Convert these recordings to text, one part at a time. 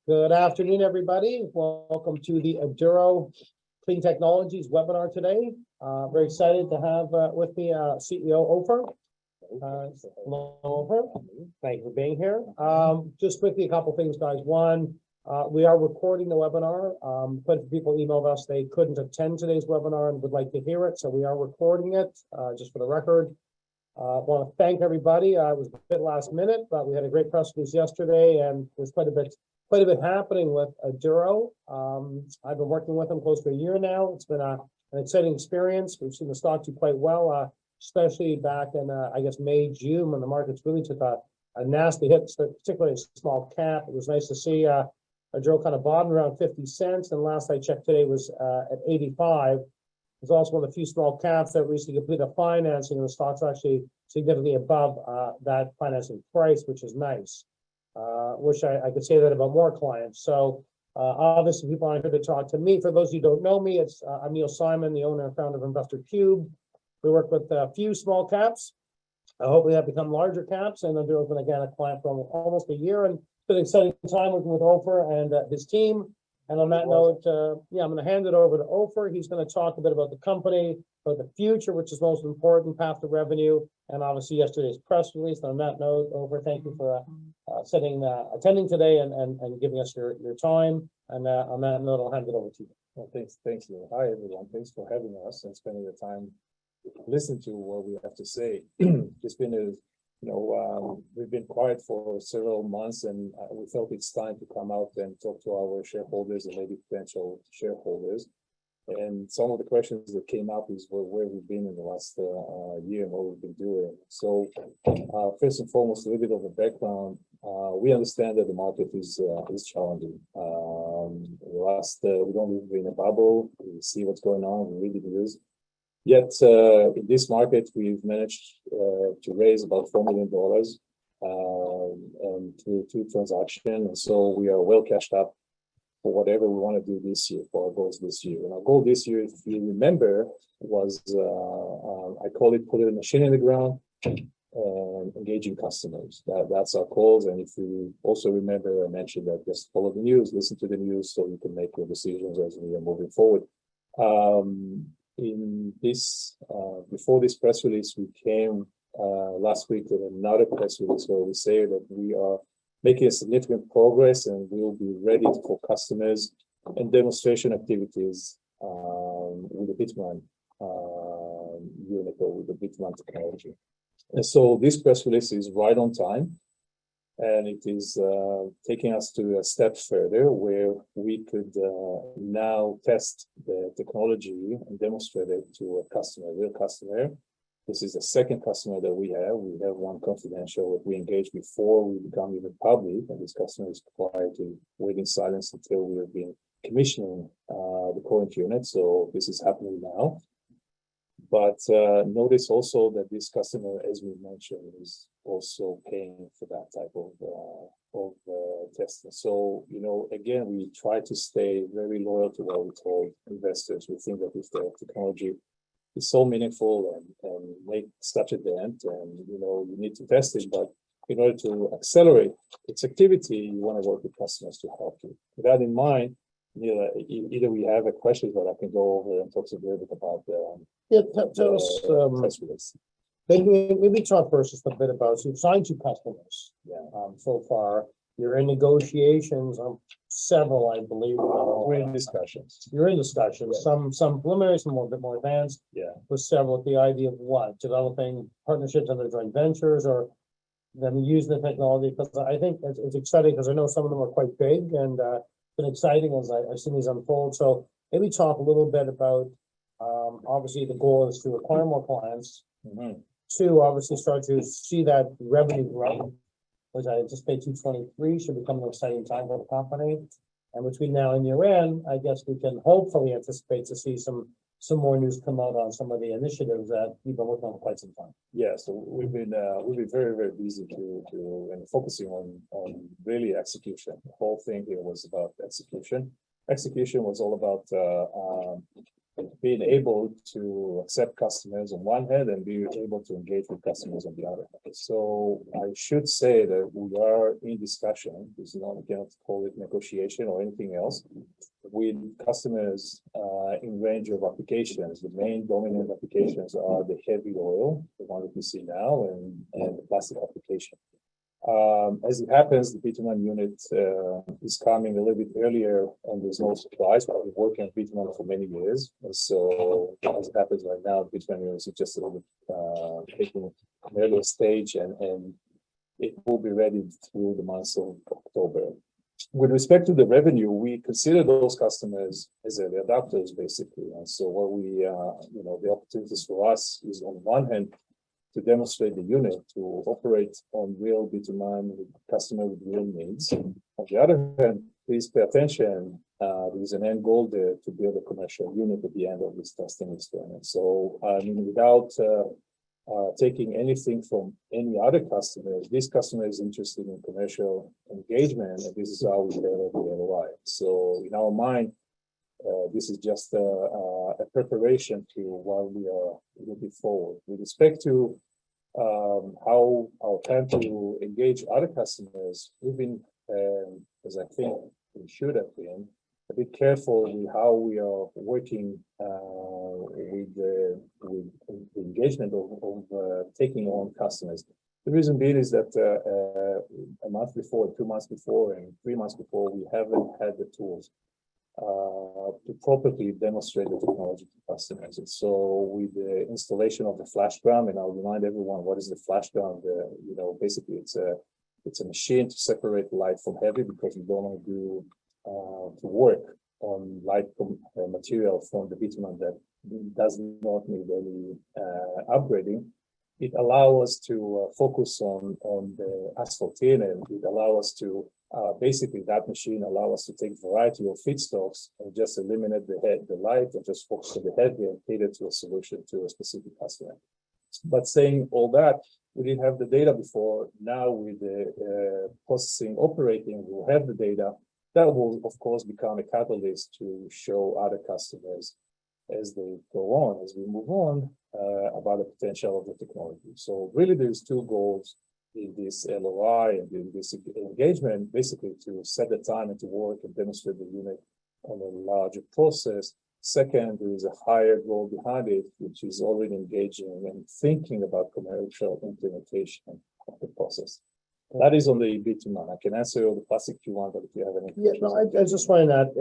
Good afternoon, everybody. Welcome to the Aduro Clean Technologies webinar today. Very excited to have with me CEO Ofer. Hello, Ofer. Thank you for being here. Just quickly, a couple things, guys. One, we are recording the webinar. Quite a few people emailed us they couldn't attend today's webinar and would like to hear it, so we are recording it just for the record. I want to thank everybody. It was a bit last minute, but we had a great press release yesterday, and there's quite a bit happening with Aduro. I've been working with them close to a year now. It's been an exciting experience. We've seen the stock do quite well, especially back in, I guess, May, June, when the markets really took a nasty hit, particularly a small cap. It was nice to see Aduro kind of bottom around 50 cents, and last I checked today was at 85. It's also one of the few small caps that recently completed a financing, and the stock's actually significantly above that financing price, which is nice. Wish I could say that about more clients. So obviously people aren't here to talk to me. For those of you who don't know me, I'm Neil Simon, the owner and founder of InvestorCube. We work with a few small caps. Hopefully that become larger caps, and Aduro's been again a client for almost a year, and it's been an exciting time working with Ofer and his team. And on that note, I'm going to hand it over to Ofer. He's going to talk a bit about the company, about the future, which is most important, path to revenue, and obviously yesterday's press release. And on that note, Ofer, thank you for attending today and giving us your time. And on that note, I'll hand it over to you. Well, thanks you. Hi everyone. Thanks for having us and spending the time to listen to what we have to say. It's been we've been quiet for several months, and we felt it's time to come out and talk to our shareholders and maybe potential shareholders. And some of the questions that came up is where we've been in the last year and what we've been doing. So first and foremost, a little bit of a background. We understand that the market is challenging. We don't live in a bubble. We see what's going on. We read the news. Yet in this market, we've managed to raise about $4 million and through two transactions, and so we are well cashed up for whatever we want to do this year, for our goals this year. And our goal this year, if you remember, was I call it put a machine in the ground and engaging customers. That's our goals. And if you also remember, I mentioned that just follow the news, listen to the news, so you can make your decisions as we are moving forward. In this before this press release, we came last week with another press release where we say that we are making a significant progress and we'll be ready for customers and demonstration activities with the bitumen unit, or with the bitumen technology. And so this press release is right on time, and it is taking us to a step further where we could now test the technology and demonstrate it to a customer, a real customer. This is the second customer that we have. We have one confidential that we engaged before we become even public, and this customer is required to wait in silence until we have been commissioning the current unit. So this is happening now. But notice also that this customer, as we mentioned, is also paying for that type of testing. So, again, we try to stay very loyal to what we told investors. We think that if the technology is so meaningful and make such a dent, and you need to test it, but in order to accelerate its activity, you want to work with customers to help you. With that in mind, either we have a question that I can go over and talk a little bit about Tell us, maybe talk first just a bit about, so you've signed 2 customers so far. You're in negotiations on several, I believe. We're in discussions. You're in discussions, yeah. Some preliminary, some a bit more advanced. Yeah. With several, with the idea of what? Developing partnerships under joint ventures, or them using the technology? Because I think it's exciting, because I know some of them are quite big, and it's been exciting as I've seen these unfold. So maybe talk a little bit about, obviously the goal is to acquire more clients. Mm-hmm. 2, obviously start to see that revenue grow, which I anticipate 2023 should become an exciting time for the company. And between now and year end, I guess we can hopefully anticipate to see some more news come out on some of the initiatives that we've been working on for quite some time. Yeah, so we've been very, very busy and focusing on really execution. The whole thing here was about execution. Execution was all about being able to accept customers on one hand and be able to engage with customers on the other hand. So I should say that we are in discussion, this is not, I cannot call it negotiation or anything else, with customers in range of applications. The main dominant applications are the heavy oil, the one that we see now, and the plastic application. As it happens, the bitumen unit is coming a little bit earlier, and there's no surprise. We've been working on bitumen for many years. And so, as it happens right now, the bitumen unit is just a little bit taking an earlier stage, and it will be ready through the month of October. With respect to the revenue, we consider those customers as early adopters, basically. And so, what we, the opportunities for us is on one hand, to demonstrate the unit, to operate on real bitumen with customer with real needs. On the other hand, please pay attention. There is an end goal there to build a commercial unit at the end of this testing experiment. So, without taking anything from any other customers, this customer is interested in commercial engagement, and this is how we develop the LOI. So, in our mind, this is just a preparation to while we are looking forward. With respect to how our plan to engage other customers, we've been, as I think we should have been, a bit careful with how we are working with the engagement of taking on customers. The reason being is that a month before, 2 months before, and 3 months before, we haven't had the tools to properly demonstrate the technology to customers. And so with the installation of the flash drum, and I'll remind everyone what is the flash drum. Basically it's a machine to separate light from heavy, because you don't want to do to work on light material from the bitumen that does not need any upgrading. It allows us to focus on the asphaltene, and it allows us to basically, that machine allows us to take a variety of feedstocks and just eliminate the light and just focus on the heavy and cater to a solution to a specific customer. But saying all that, we didn't have the data before. Now with the processing operating, we'll have the data. That will, of course, become a catalyst to show other customers as they go on, as we move on, about the potential of the technology. So really there's two goals in this LOI and in this engagement, basically to set the time and to work and demonstrate the unit on a larger process. Second, there is a higher goal behind it, which is already engaging and thinking about commercial implementation of the process. That is on the bitumen. I can answer all the plastic if you want, but if you have any questions. Yeah, no, I just find that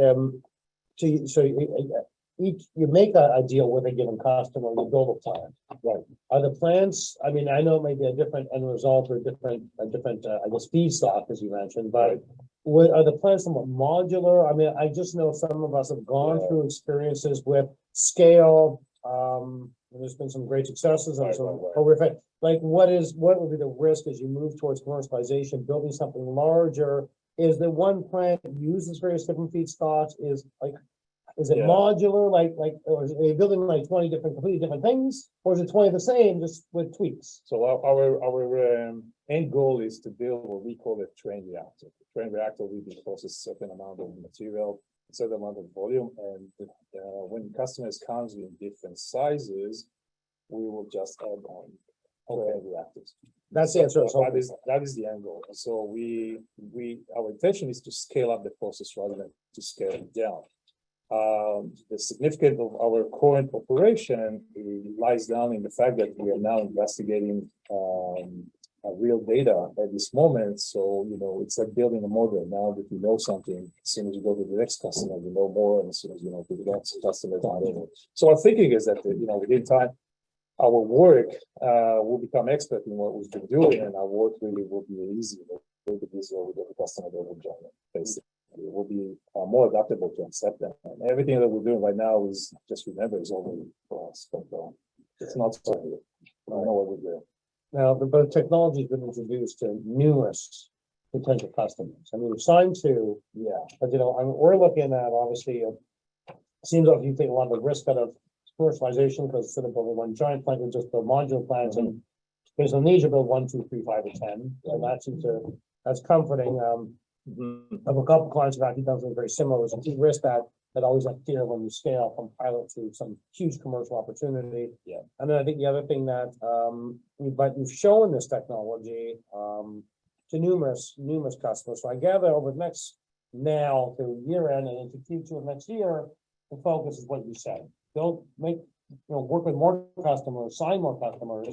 you make a deal with a given customer, you build a plan. Right. Are the plans, I mean, I know it may be a different end result or a different I guess, feedstock, as you mentioned, but are the plans somewhat modular? I mean, I just know some of us have gone through experiences with scale. There's been some great successes and some horrific. Like, what would be the risk as you move towards commercialization, building something larger? Is the one plant that uses various different feedstocks? Is it modular, or are you building like 20 completely different things, or is it 20 the same, just with tweaks? So our end goal is to build what we call a train reactor. The train reactor will be process a certain amount of material, a certain amount of volume, and when customers comes in different sizes, we will just add on train reactors. That's the answer. That is the end goal. And so our intention is to scale up the process rather than to scale it down. The significance of our current operation lies down in the fact that we are now investigating real data at this moment. So, it's like building a model. Now that you know something, as soon as you go to the next customer, you know more, and as soon as you know to the next customer, so our thinking is that, within time, our work will become expert in what we've been doing, and our work really will be easy. It will be easier with every customer that will join it, basically. It will be more adaptable to accept them. And everything that we're doing right now is, just remember, is already for us. But it's not so good. I know what we're doing. Now, the technology has been introduced to numerous potential customers. I mean, we've signed two. Yeah. But, we're looking at, obviously, it seems like you take a lot of the risk out of commercialization, because instead of building one giant plant, you just build modular plants, and there's no need to build 1, 2, 3, 5, or 10. And that's comforting. Of a couple clients who've actually done something very similar, was to de-risk that. that always like fear when you scale from pilot to some huge commercial opportunity. Yeah. And then I think the other thing that, you've shown this technology, to numerous customers. So I gather over the next now to year end and into Q2 of next year, the focus is what you said. Don't work with more customers, sign more customers,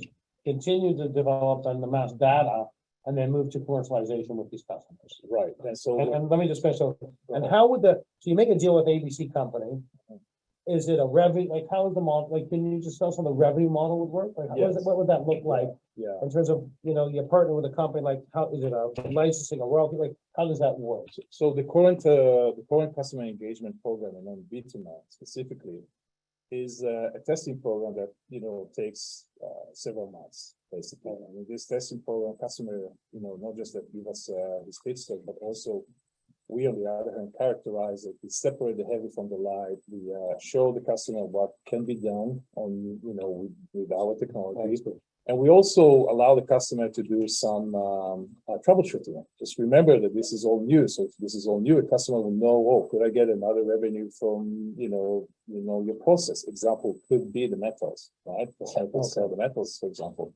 continue to develop and amass data, and then move to commercialization with these customers. Right, and so. And let me just finish. So, and how would so you make a deal with ABC company? Is it a revenue, like how is the model, like, can you just tell us how the revenue model would work? Like, Yes. what would that look like? Yeah. In terms of, you partner with a company, like, how, is it a licensing, a royalty, like, how does that work? So the current customer engagement program, and then bitumen specifically, is a testing program that, takes several months, basically. I mean, this testing program, customer, not just that give us his feedstock, but also we, on the other hand, characterize it. We separate the heavy from the light. We show the customer what can be done on, with our technology. And we also allow the customer to do some troubleshooting. Just remember that this is all new. So if this is all new, a customer will know, oh, could I get another revenue from, your process? Example could be the metals, right? Sell the metals, for example.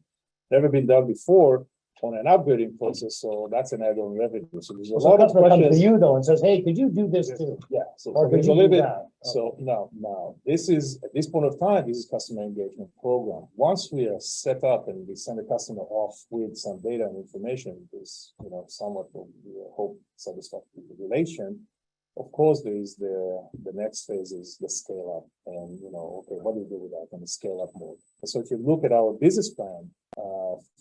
Never been done before on an upgrading process, so that's an add-on revenue. So there's a lot of customer comes questions. to you though and says, hey, could you do this too? Yeah, so Or could there's you a little do bit. that? So now, this is, at this point of time, this is customer engagement program. Once we are set up and we send the customer off with some data and information, this, somewhat, we hope, satisfactory relation. Of course, there is the next phase is the scale up, and okay, what do we do with that and the scale up mode? And so if you look at our business plan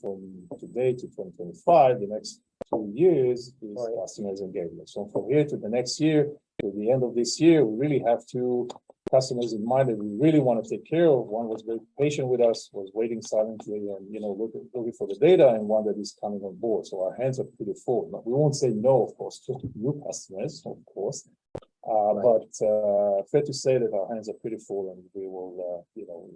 from today to 2025, the next 2 years is customers engagement. So from here to the next year, to the end of this year, we really have two customers in mind that we really want to take care of. One was very patient with us, was waiting silently and looking for the data, and one that is coming on board. So our hands are pretty full. But we won't say no, of course, to new customers, of course. But fair to say that our hands are pretty full, and we will,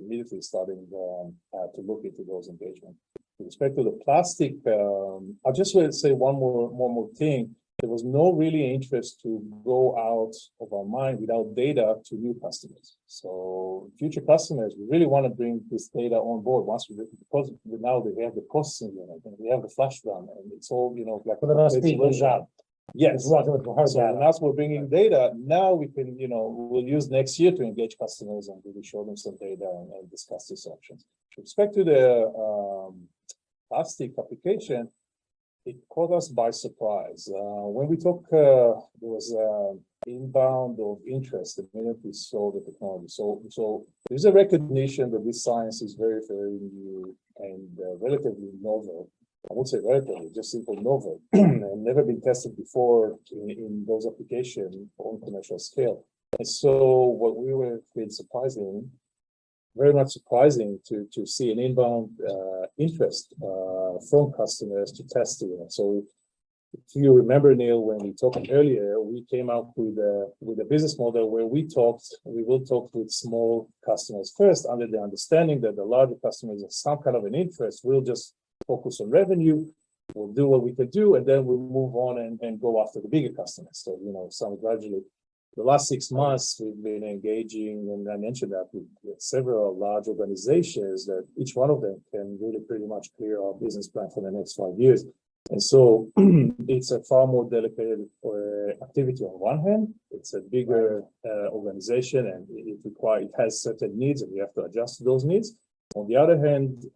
immediately starting to look into those engagements. With respect to the plastic, I'll just say one more thing. There was no really interest to go out of our mind without data to new customers. So future customers, we really want to bring this data on board once because now we have the processing unit and we have the flash run, and it's all like. But then speakers out. Yes. So as we're bringing data, now we can, we'll use next year to engage customers and really show them some data and discuss these options. With respect to the plastic application, it caught us by surprise. When we talk, there was inbound of interest the minute we saw the technology. So there's a recognition that this science is very, very new and relatively novel. I would say relatively, just simple novel, and never been tested before in those applications on commercial scale. And so what we were feeling very much surprising to see an inbound interest from customers to test it. So if you remember, Neil, when we talked earlier, we came up with a business model where we will talk with small customers first, under the understanding that the larger customers have some kind of an interest. We'll just focus on revenue, we'll do what we can do, and then we'll move on and go after the bigger customers. So, some gradually. The last 6 months, we've been engaging, and I mentioned that with several large organizations that each one of them can really pretty much clear our business plan for the next 5 years. And so it's a far more delicate activity on one hand. It's a bigger organization, and it has certain needs, and we have to adjust to those needs. On the other hand,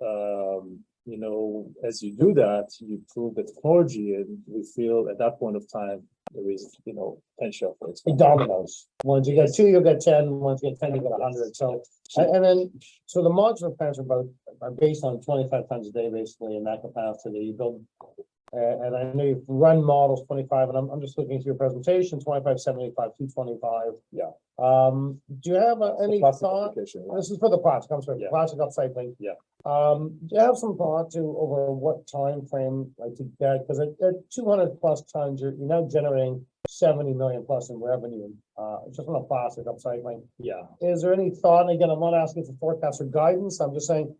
as you do that, you prove the technology, and we feel at that point of time there is, potential for it. Dominoes. Once you get 2, you'll get 10. Once you get 10, you get 100. So, and then, so the modular plants are based on 25 tons a day, basically, in that capacity. You build, and I know you've run models 25, and I'm just looking through your presentation, 25, 75, 225. Yeah. Do you have any thought? Yeah. This is for the plastic. I'm sorry, plastic upcycling. Yeah. Do you have some thought to over what time frame, like to get, because at 200 plus tons, you're now generating 70 million plus in revenue, just on a plastic upcycling. Yeah. Is there any thought? And again, I'm not asking for forecast or guidance. I'm just saying,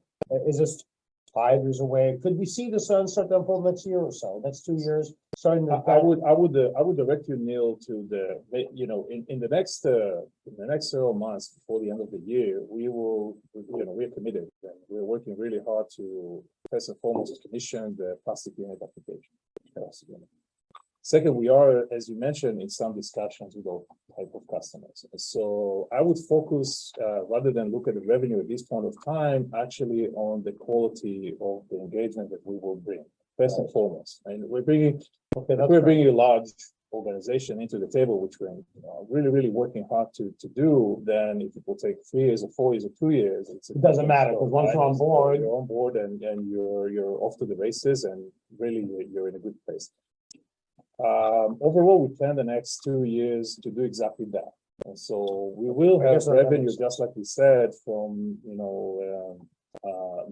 is this 5 years away? Could we see the sunset unfold next year or so, next 2 years, starting to? I would direct you, Neil, to in the next several months before the end of the year, we're committed and we're working really hard to first and foremost commission the plastic unit application. Second, we are, as you mentioned, in some discussions with all type of customers. So I would focus, rather than look at the revenue at this point of time, actually on the quality of the engagement that we will bring, first and foremost. And we're bringing a large organization into the table, which we're really working hard to do. Then if it will take 3 years or 4 years or 2 years, it doesn't matter, because once you're on board, and you're off to the races, and really you're in a good place. Overall, we plan the next 2 years to do exactly that. And so we will have revenue, just like we said, from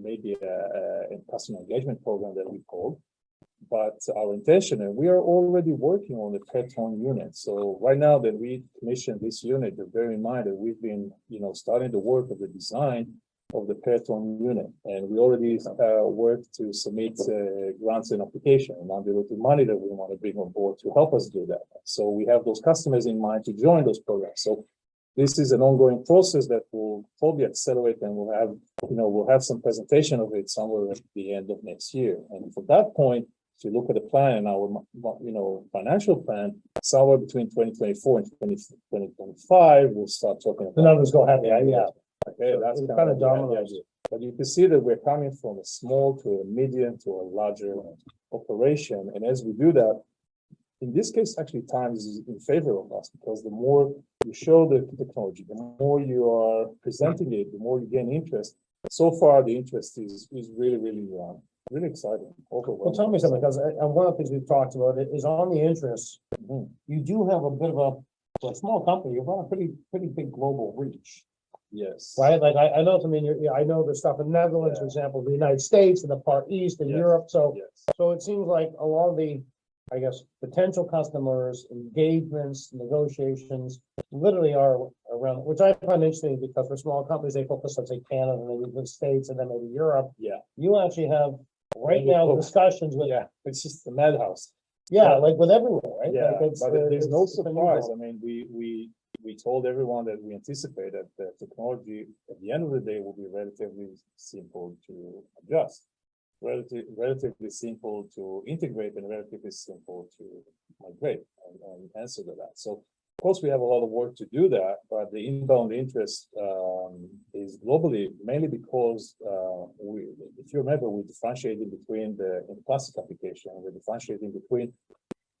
maybe a customer engagement program that we call. But our intention, and we are already working on the per ton unit. So right now that we commissioned this unit, bear in mind that we've been starting the work of the design of the per ton unit, and we already worked to submit grants and application and non-dilutive money that we want to bring on board to help us do that. So we have those customers in mind to join those programs. So this is an ongoing process that will probably accelerate, and we'll have some presentation of it somewhere at the end of next year. And from that point, if you look at the plan and our financial plan, somewhere between 2024 and 2025, we'll start talking about the numbers go ahead. Yeah. Okay, so that's kind of dominoes. But you can see that we're coming from a small to a medium to a larger operation. And as we do that, in this case, actually, time is in favor of us, because the more you show the technology, the more you are presenting it, the more you gain interest. So far, the interest is really exciting. Well, tell me something, because one of the things we've talked about is on the interest. You do have a bit of for a small company, you've got a pretty big global reach. Yes. Right. Like I know I know the stuff in Netherlands, for example, the United States and the Far East and Europe. So it seems like a lot of the, I guess, potential customers, engagements, negotiations literally are around, which I find interesting, because for small companies, they focus on, say, Canada and maybe the States and then maybe Europe. Yeah. You actually have right now discussions with, it's just the madhouse. Like with everyone, right? Yeah, like but there's no surprise. I mean, we told everyone that we anticipate that the technology at the end of the day will be relatively simple to adjust, relatively simple to integrate, and relatively simple to migrate and answer to that. So of course we have a lot of work to do that, but the inbound interest is globally, mainly because if you remember, we differentiated between in the plastic application, we're differentiating between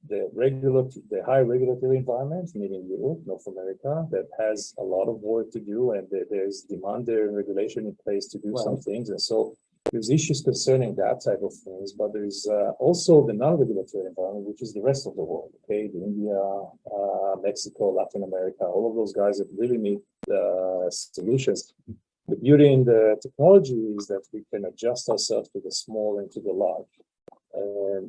the high regulatory environment, meaning Europe, North America, that has a lot of work to do, and there's demand there and regulation in place to do some things. And so there's issues concerning that type of things, but there's also the non-regulatory environment, which is the rest of the world, okay? The India, Mexico, Latin America, all of those guys that really need solutions. The beauty in the technology is that we can adjust ourselves to the small and to the large.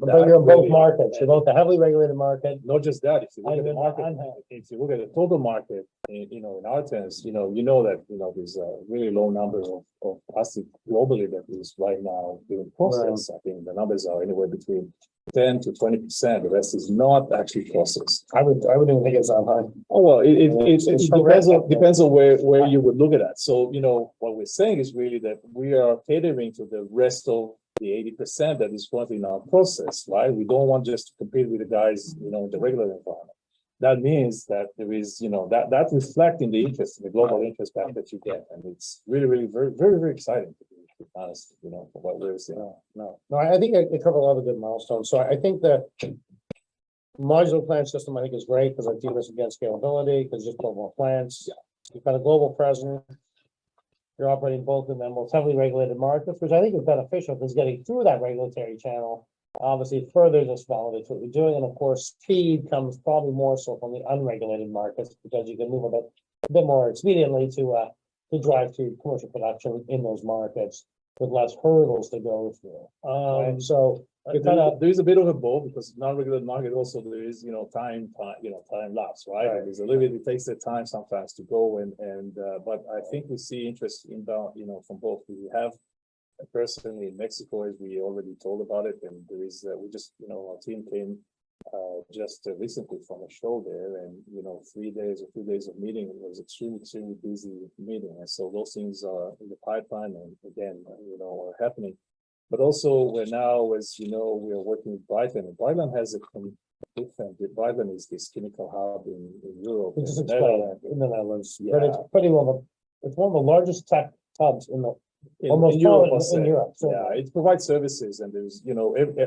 But you're in both markets. You're both the heavily regulated market. Not just that. If you look at the market, if you look at the total market, in our terms, you know that there's a really low number of plastic globally that is right now being processed. I think the numbers are anywhere between 10 to 20%. The rest is not actually processed. I would even think it's that high. Oh well, it depends on where you would look at that. So what we're saying is really that we are catering to the rest of the 80% that is currently not processed, right? We don't want just to compete with the guys, in the regular environment. That means that there is, that reflect in the interest, in the global interest back that you get. And it's really very, very, very exciting, to be honest, for what we're seeing. No, I think it covered a lot of good milestones. So I think the modular plant system, I think, is great, because it de-risks against scalability, because just build more plants. You've got a global presence. You're operating both in the most heavily regulated markets, which I think is beneficial, because getting through that regulatory channel obviously further just validates what you're doing. And of course, speed comes probably more so from the unregulated markets, because you can move a bit more expediently to drive to commercial production in those markets with less hurdles to go through. Right? So there's a bit of a both, because non-regulated market also there is time lapse, right? There's a little bit, it takes the time sometimes to go but I think we see interest inbound from both. We have personally in Mexico, as we already told about it, and there is our team came just recently from a show there, and 3 days or 2 days of meeting. It was extremely busy meeting, and so those things are in the pipeline, and again, are happening. But also, we're now, as we are working with Brightland, and Brightland has a different. Brightland is this chemical hub in Europe, Which is in in the Netherlands, Yeah. but it's pretty well, it's one of the largest tech hubs in the, in almost Europe. in Europe. So Yeah, it provides services, and there's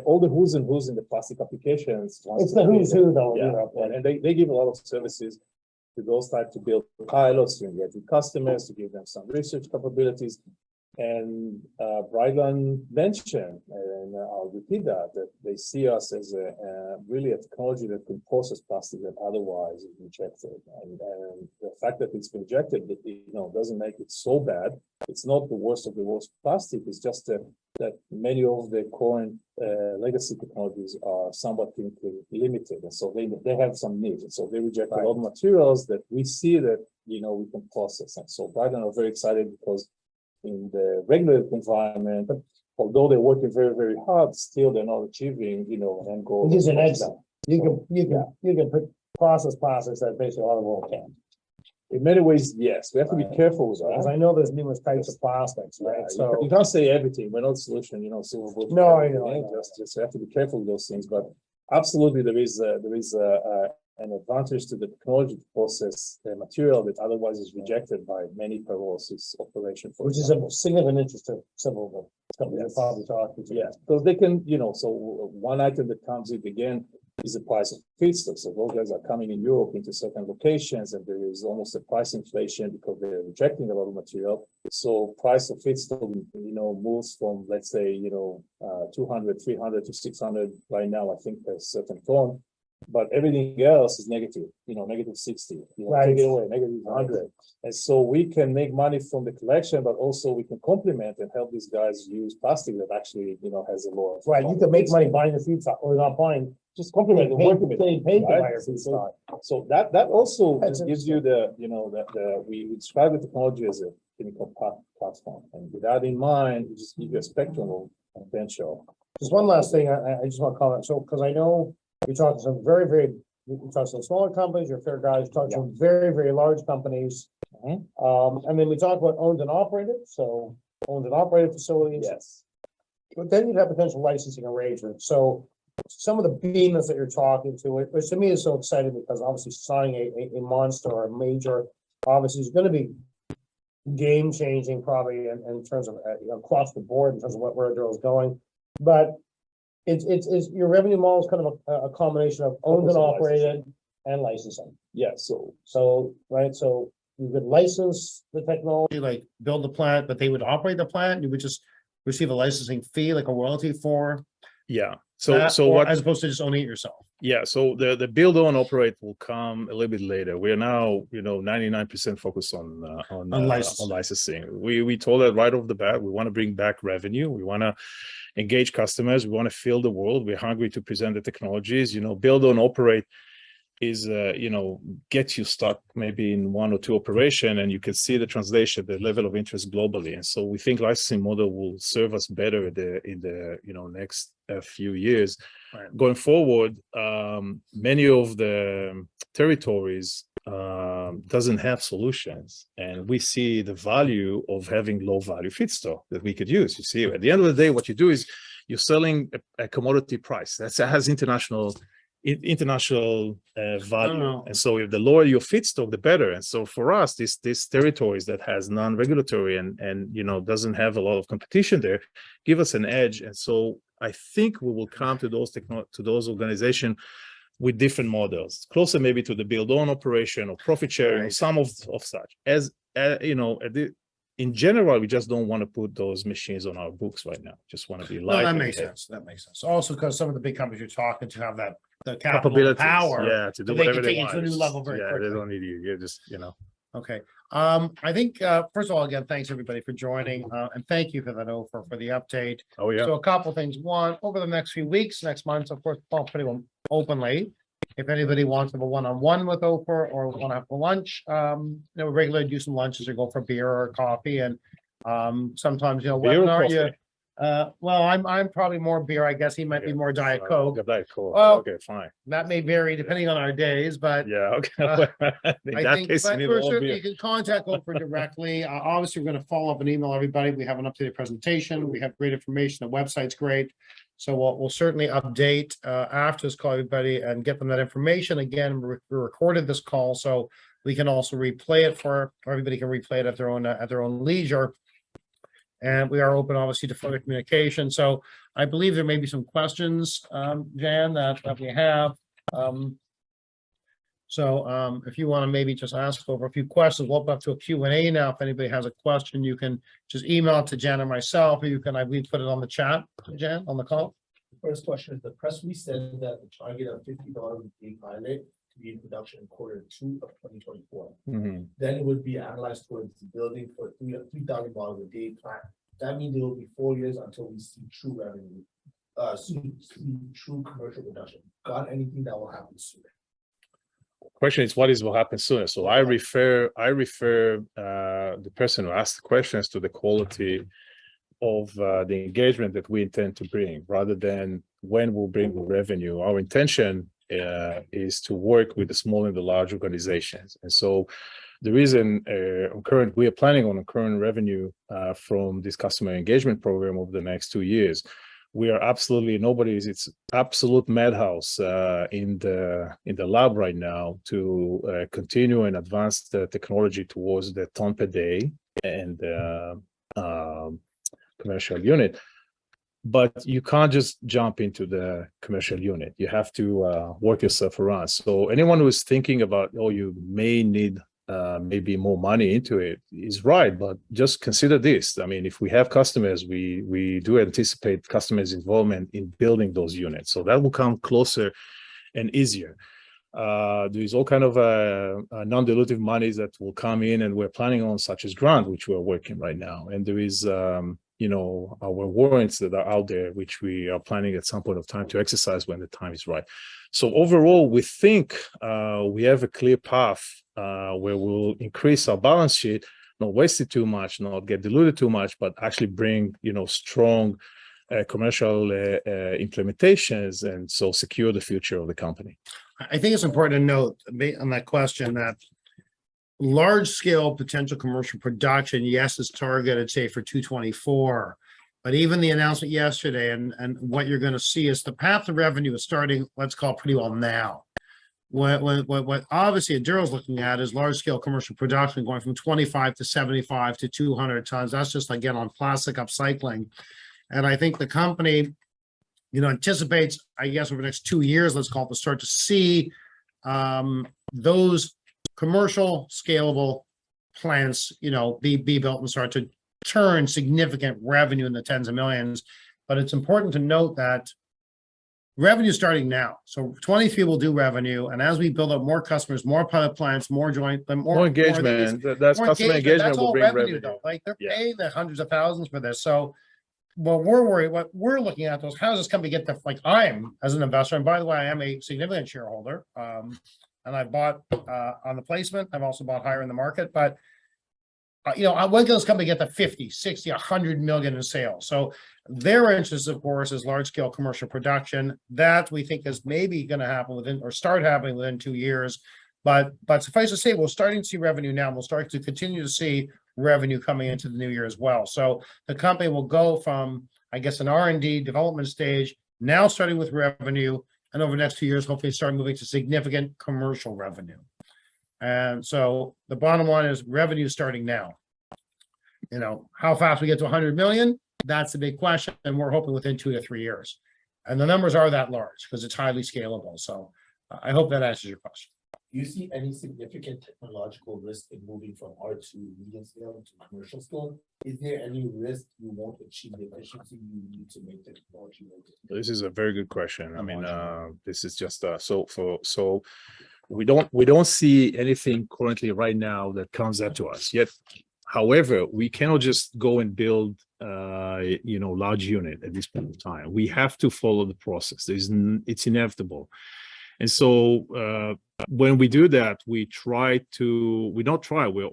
all the who's and who's in the plastic applications. it's the who's who though in Yeah, Europe. and they give a lot of services to those type to build pilots, to engage with customers, to give them some research capabilities. And Brightland mentioned, and I'll repeat that they see us as really a technology that can process plastic that otherwise is rejected. And the fact that it's rejected, doesn't make it so bad. It's not the worst of the worst plastic. It's just that many of the current legacy technologies are somewhat clinically limited, and so they have some needs. And so they reject a lot of materials that we see that we can process. And so Brightland are very excited because in the regulated environment, although they're working very, very hard, still they're not achieving, an end goal. It is an exit. You can put process that basically all the world can. In many ways, yes, we have to be careful with Because that. I know there's numerous types of plastics, right? Yeah, So you can't say everything. We're not a solution, silver bullet. No, for I know, everything. I know. Just we have to be careful with those things. But absolutely, there is an advantage to the technology to process the material that otherwise is rejected by many pyrolysis operations. which is a significant interest to several of the companies Yes. we're probably talking to. Yeah, because they can, so one item that comes in again is the price of feedstock. So those guys are coming in Europe into certain locations, and there is almost a price inflation because they're rejecting a lot of material. So price of feedstock, moves from, let's say, 200, 300 to 600 right now, I think per certain ton. But everything else is negative, negative 60. Right. Take it away, negative 100. And so we can make money from the collection, but also we can complement and help these guys use plastic that actually, has a lower. Right, you can make money buying the feedstock or not buying, just complement the work with it. Pay to buy your feedstock. So that also That's just gives you we describe the technology as a chemical platform, and with that in mind, we just give you a spectrum of potential. Just one last thing, I just want to comment. So, because I know you talk to some you talk to some smaller companies, you're fair guys, you talk to some very, very large companies. And then we talk about owned and operated, so owned and operated facilities. Yes. But then you'd have potential licensing arrangements. So some of the behemoths that you're talking to, which to me is so exciting because obviously signing a monster or a major, obviously is going to be game changing probably in terms of across the board in terms of where Aduro is going. But it's your revenue model is kind of a combination of owned and operated and licensing. Yeah. So you could license the technology, like build the plant, but they would operate the plant. You would just receive a licensing fee, like a royalty for. Yeah. that, So or what? as opposed to just owning it yourself. Yeah. So the build own operate will come a little bit later. We are now 99% focused on licensing. We told that right off the bat. We want to bring back revenue. We want to engage customers. We want to fill the world. We're hungry to present the technologies. Build own operate is get you stuck maybe in one or two operation, and you can see the translation, the level of interest globally. And so we think licensing model will serve us better in the next few years. Right. Going forward, many of the territories doesn't have solutions, and we see the value of having low value feedstock that we could use. You see, at the end of the day, what you do is you're selling a commodity price that has international value. And so if the lower your feedstock, the better. And so for us, these territories that has non-regulatory and doesn't have a lot of competition there, give us an edge. And so I think we will come to those organizations with different models, closer maybe to the build own operation or profit sharing, or some of such. As in general, we just don't want to put those machines on our books right now. Just want to be live. No, that makes sense. That makes sense. Also, because some of the big companies you're talking to have the capital power, to do they whatever can take they you want. to a new level very quickly. They don't need you. You're just Okay. I think first of all, again, thanks everybody for joining, and thank you for that, Ofer, for the update. Oh yeah. So a couple things. One, over the next few weeks, next month, of course, pretty well openly. If anybody wants to have a one-on-one with Ofer or want to have a lunch, we regularly do some lunches or go for beer or coffee, and Sometimes, Beer or webinar, coffee? well, I'm probably more beer. I guess he might be more Diet Coke. Diet Coke. Well, Okay, fine. That may vary depending on our days, but Yeah, okay. In I that think, case, but we need we're all certainly, beer. you can contact Ofer directly. Obviously, we're going to follow up and email everybody. We have an updated presentation. We have great information. The website's great. So we'll certainly update after this call, everybody, and get them that information. Again, we recorded this call, so we can also replay it or everybody can replay it at their own leisure. And we are open, obviously, to further communication. So I believe there may be some questions, Jan, that we have. So if you want to maybe just ask over a few questions, we'll open up to a Q&A now. If anybody has a question, you can just email it to Jan or myself, or you can, I believe, put it on the chat, Jan, on the call. The first question is, the press release said that the target of $50 a day pilot to be in production in Q2 of 2024. Mhm. Then it would be analyzed towards the building for 3,000 bottles a day plant. That means it will be 4 years until we see true revenue, see true commercial production. Got anything that will happen sooner? Question is, what will happen sooner? So I refer the person who asked the questions to the quality of the engagement that we intend to bring, rather than when we'll bring the revenue. Our intention is to work with the small and the large organizations, and so the reason we are planning on a current revenue from this customer engagement program over the next 2 years. We are absolutely it's absolute madhouse in the lab right now to continue and advance the technology towards the ton per day and commercial unit. But you can't just jump into the commercial unit. You have to work yourself around. So anyone who is thinking about, you may need maybe more money into it is right, but just consider this. I mean, if we have customers, we do anticipate customers' involvement in building those units, so that will come closer and easier. There's all kind of non-dilutive monies that will come in, and we're planning on, such as grant, which we're working right now, and there is our warrants that are out there, which we are planning at some point of time to exercise when the time is right. So overall, we think we have a clear path where we'll increase our balance sheet, not waste it too much, not get diluted too much, but actually bring strong commercial implementations, and so secure the future of the company. I think it's important to note on that question that large-scale potential commercial production, yes, is targeted, say, for 224. But even the announcement yesterday and what you're going to see is the path to revenue is starting, let's call it, pretty well now. What obviously Aduro is looking at is large-scale commercial production going from 25 to 75 to 200 tons. That's just, again, on plastic upcycling. And I think the company, anticipates, I guess, over the next 2 years, let's call it, to start to see those commercial scalable plants, be built and start to turn significant revenue in the tens of millions. But it's important to note that revenue starting now. So 23 will do revenue, and as we build up more customers, more pilot plants, more engagement, that's customer engagement. That's will all bring revenue, though. Like, they're paying the hundreds of thousands for this. So what we're looking at those, how does this company get the, like, I'm as an investor, and by the way, I am a significant shareholder, and I bought on the placement. I've also bought higher in the market, but when can this company get to 50, 60, 100 million in sales? So their interest, of course, is large scale commercial production. That we think is maybe going to happen start happening within 2 years. But suffice to say, we're starting to see revenue now. We'll start to continue to see revenue coming into the new year as well. So the company will go from, I guess, an R&D development stage, now starting with revenue, and over the next 2 years, hopefully start moving to significant commercial revenue. And so the bottom line is revenue starting now. How fast we get to 100 million, that's the big question. And we're hoping within 2 to 3 years. And the numbers are that large because it's highly scalable. So I hope that answers your question. Do you see any significant technological risk in moving from R2 medium scale to commercial scale? Is there any risk you won't achieve the efficiency you need to make the technology work? This is a very good question. I mean, this is just so we don't see anything currently right now that comes up to us yet. However, we cannot just go and build large unit at this point of time. We have to follow the process. It's inevitable. And so when we do that, we're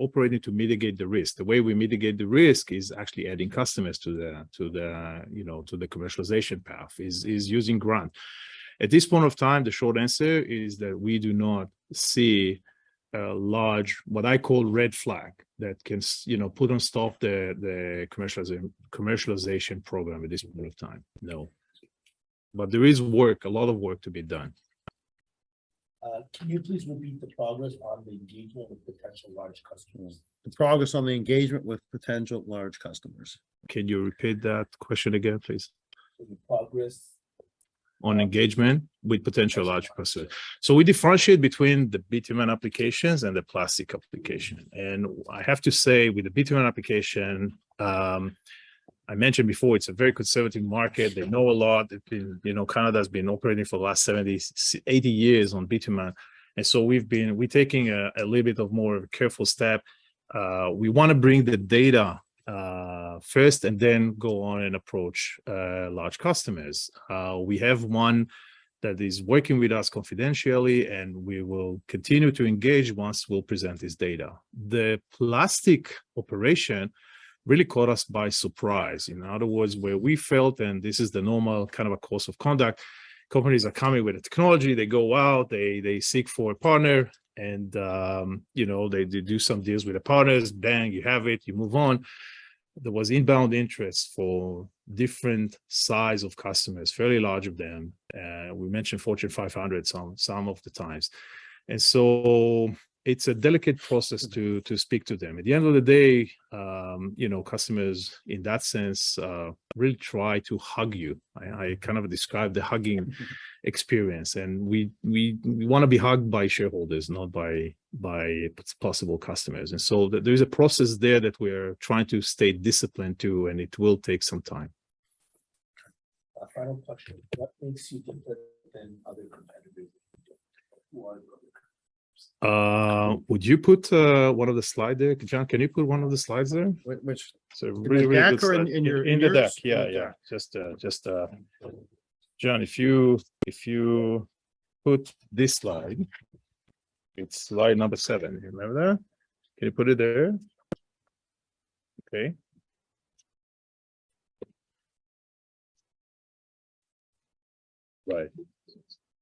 operating to mitigate the risk. The way we mitigate the risk is actually adding customers to the commercialization path, is using grant. At this point of time, the short answer is that we do not see a large, what I call red flag, that can, put on stop the commercialization program at this point of time. No, but there is a lot of work to be done. Can you please repeat the progress on the engagement with potential large customers? The progress on the engagement with potential large customers. Can you repeat that question again, please? The progress On engagement with potential large customers. So we differentiate between the bitumen applications and the plastic application. And I have to say, with the bitumen application, I mentioned before, it's a very conservative market. They know a lot. It's been, Canada's been operating for the last 70, 80 years on bitumen. And so we're taking a little bit of more of a careful step. We want to bring the data first and then go on and approach large customers. We have one that is working with us confidentially, and we will continue to engage once we'll present this data. The plastic operation really caught us by surprise. In other words, where we felt, and this is the normal kind of a course of conduct, companies are coming with a technology, they go out, they seek for a partner, and they do some deals with the partners, bang, you have it, you move on. There was inbound interest for different size of customers, fairly large of them. We mentioned Fortune 500 some of the times. And so it's a delicate process to speak to them. At the end of the day, customers in that sense really try to hug you. I kind of describe the hugging experience, and we want to be hugged by shareholders, not by possible customers. And so there's a process there that we're trying to stay disciplined to, and it will take some time. A final question: what makes you different than other competitors? Who are the other? Would you put one of the slides there, John? Can you put one of the slides there? Which So in really, the really deck good or slide. in your in the deck? yours? Yeah, In the yeah. deck. Just John, if you put this slide, it's slide number 7. You remember that? Can you put it there? Okay. Right.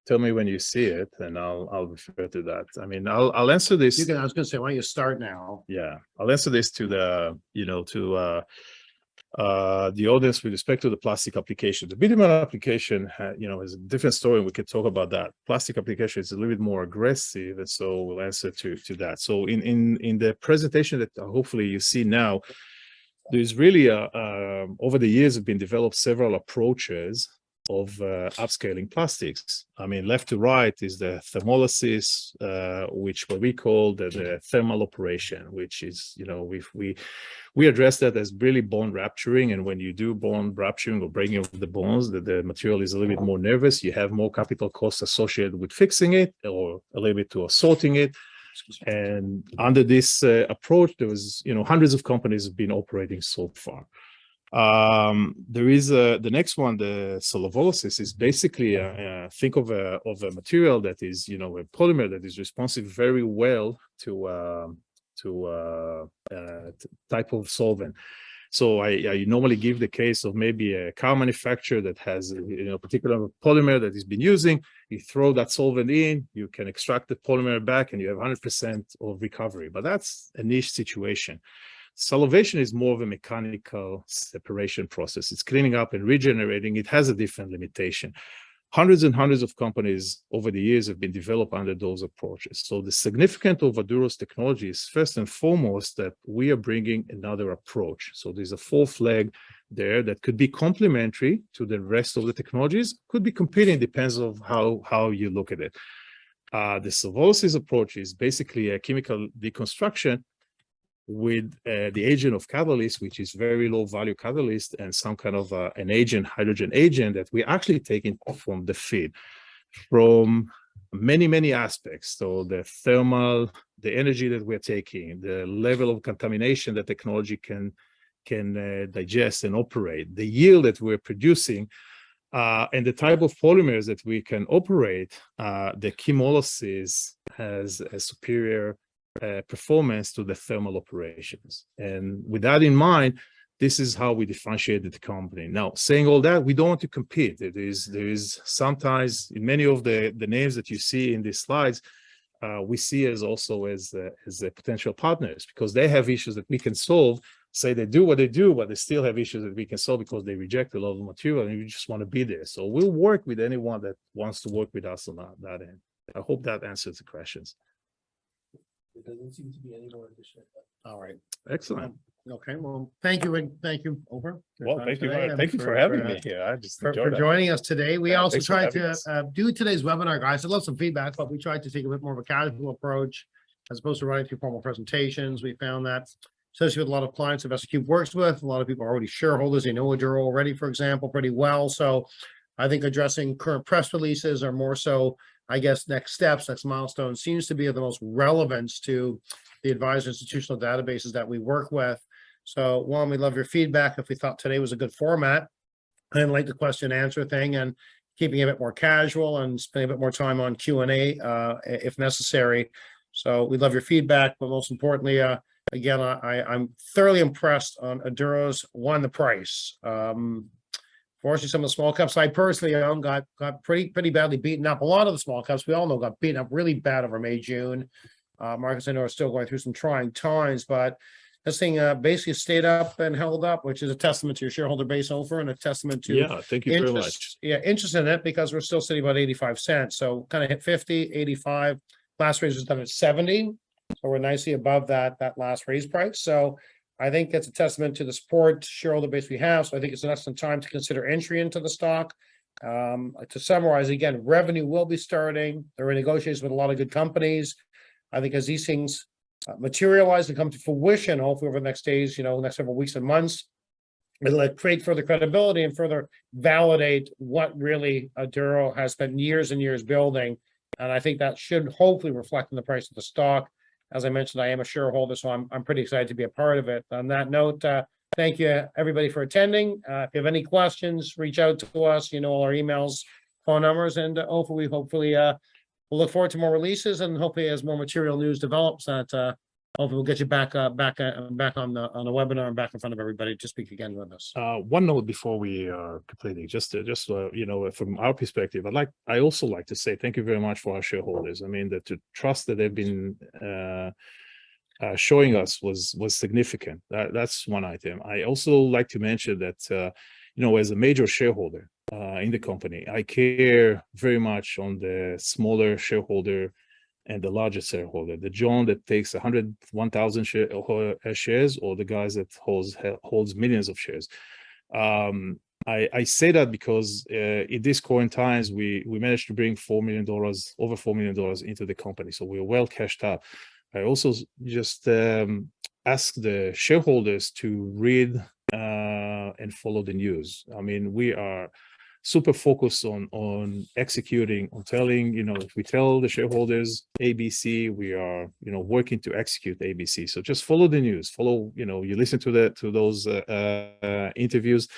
Tell me when you see it, and I'll refer to that. I mean, I'll answer this. I was going to say, why don't you start now? Yeah, I'll answer this to the the audience with respect to the plastic application. The bitumen application, is a different story. We could talk about that. Plastic application is a little bit more aggressive, and so we'll answer to that. So in the presentation that hopefully you see now, there's really over the years have been developed several approaches of upscaling plastics. I mean, left to right is the thermolysis, which what we call the thermal operation, which is, we address that as really bone rupturing. And when you do bone rupturing or breaking of the bones, the material is a little bit more nervous. You have more capital costs associated with fixing it, or a little bit to sorting it. And under this approach, there was, hundreds of companies have been operating so far. There is the next one, the solvolysis, is basically think of a material that is, a polymer that is responsive very well to type of solvent. So I normally give the case of maybe a car manufacturer that has a particular polymer that he's been using. You throw that solvent in, you can extract the polymer back, and you have 100% of recovery. But that's a niche situation. Solvation is more of a mechanical separation process. It's cleaning up and regenerating. It has a different limitation. Hundreds and hundreds of companies over the years have been developed under those approaches. So the significance of Aduro's technology is first and foremost that we are bringing another approach. So there's a fourth leg there that could be complementary to the rest of the technologies, could be competing, depends on how you look at it. The solvolysis approach is basically a chemical deconstruction with the agent of catalyst, which is very low value catalyst, and some kind of an agent, hydrogen agent, that we're actually taking from the feed from many aspects. So the thermal, the energy that we're taking, the level of contamination that technology can digest and operate, the yield that we're producing, and the type of polymers that we can operate. The chemolysis has a superior performance to the thermal operations. And with that in mind, this is how we differentiated the company. Now, saying all that, we don't want to compete. There is sometimes in many of the names that you see in these slides, we see as potential partners, because they have issues that we can solve. Say they do what they do, but they still have issues that we can solve because they reject a lot of material, and we just want to be there. So we'll work with anyone that wants to work with us on that end. I hope that answers the questions. There doesn't seem to be any more additional. All right. Excellent. Okay, well, thank you, Ofer. Well, thank you for having me here. I just For enjoyed that. joining us today. We Yeah, also thanks for tried having to us. do today's webinar, guys. I love some feedback, but we tried to take a bit more of a casual approach as opposed to running through formal presentations. We found that, especially with a lot of clients that ACTHF works with, a lot of people are already shareholders. They know Aduro already, for example, pretty well. So I think addressing current press releases are more so, I guess, next steps, next milestones seems to be of the most relevance to the advisor institutional databases that we work with. So one, we love your feedback. If we thought today was a good format, I like the question and answer thing and keeping it a bit more casual and spending a bit more time on Q&A if necessary. So we love your feedback, but most importantly, again, I'm thoroughly impressed on Aduro's the price. Fortunately, some of the small caps I personally own got pretty badly beaten up. A lot of the small caps we all know got beaten up really bad over May, June. Markets I know are still going through some trying times, but this thing basically stayed up and held up, which is a testament to your shareholder base, Ofer, and a testament to thank you very much. Interest in it, because we're still sitting about 85 cents. So kind of hit 50, 85. Last raise was done at 70. So we're nicely above that last raise price. So I think it's a testament to the support shareholder base we have. So I think it's an excellent time to consider entry into the stock. To summarize, again, revenue will be starting. There are negotiations with a lot of good companies. I think as these things materialize and come to fruition, hopefully over the next days, next several weeks and months, it'll create further credibility and further validate what really Aduro has spent years and years building. And I think that should hopefully reflect in the price of the stock. As I mentioned, I am a shareholder, so I'm pretty excited to be a part of it. On that note, thank you everybody for attending. If you have any questions, reach out to us. All our emails, phone numbers, and hopefully we'll look forward to more releases, and hopefully as more material news develops, that hopefully we'll get you back on the webinar and back in front of everybody to speak again with us. One note before we are completing, just from our perspective, I also like to say thank you very much for our shareholders. I mean, the trust that they've been showing us was significant. That's one item. I also like to mention that as a major shareholder in the company, I care very much on the smaller shareholder and the largest shareholder, the John that takes 1,000 shares, or the guys that holds millions of shares. I say that because in these current times, we managed to bring over $4 million into the company. So we're well cashed up. I also just ask the shareholders to read and follow the news. I mean, we are super focused on executing, on telling, if we tell the shareholders ABC, we are, working to execute ABC. So just follow the news, you listen to those interviews,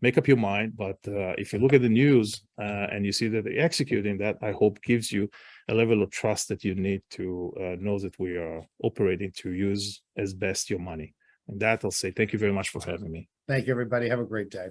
make up your mind. But if you look at the news and you see that they're executing that, I hope gives you a level of trust that you need to know that we are operating to use as best your money. And that I'll say thank you very much for having me. Thank you, everybody. Have a great day.